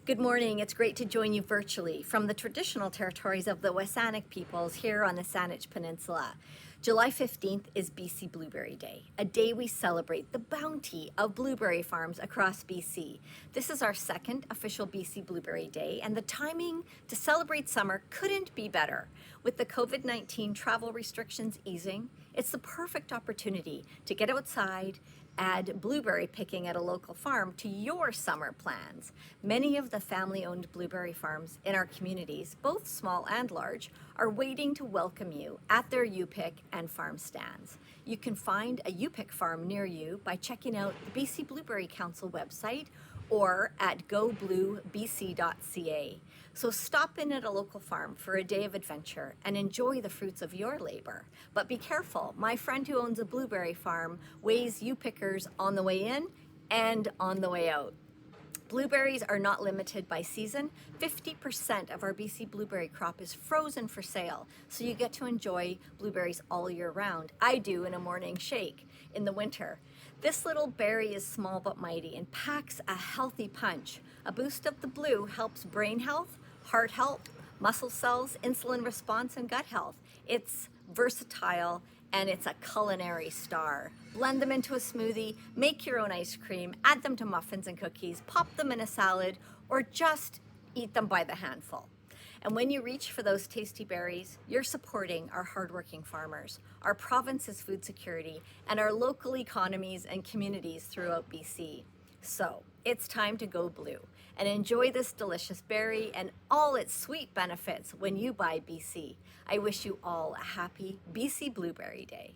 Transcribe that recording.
Good morning. It's great to join you virtually from the traditional territories of the Wasanic peoples here on the Saanich Peninsula. July 15th is BC Blueberry Day, a day we celebrate the bounty of blueberry farms across BC. This is our second official BC Blueberry Day, and the timing to celebrate summer couldn't be better. With the COVID-19 travel restrictions easing, it's the perfect opportunity to get outside, add blueberry picking at a local farm to your summer plans. Many of the family-owned blueberry farms in our communities, both small and large, are waiting to welcome you at their U-Pick and farm stands. You can find a U-Pick farm near you by checking out the BC Blueberry Council website or at Gobluebc.ca. So stop in at a local farm for a day of adventure and enjoy the fruits of your labor. But be careful, my friend who owns a blueberry farm weighs U-Pickers on the way in and on the way out. Blueberries are not limited by season. 50% of our BC blueberry crop is frozen for sale, so you get to enjoy blueberries all year round. I do in a morning shake in the winter. This little berry is small but mighty and packs a healthy punch. A boost of the blue helps brain health, heart health, muscle cells, insulin response, and gut health. It's versatile and it's a culinary star. Blend them into a smoothie, make your own ice cream, add them to muffins and cookies, pop them in a salad, or just eat them by the handful. And when you reach for those tasty berries, you're supporting our hardworking farmers, our province's food security, and our local economies and communities throughout BC. So it's time to go blue and enjoy this delicious berry and all its sweet benefits when you buy BC. I wish you all a happy BC Blueberry Day.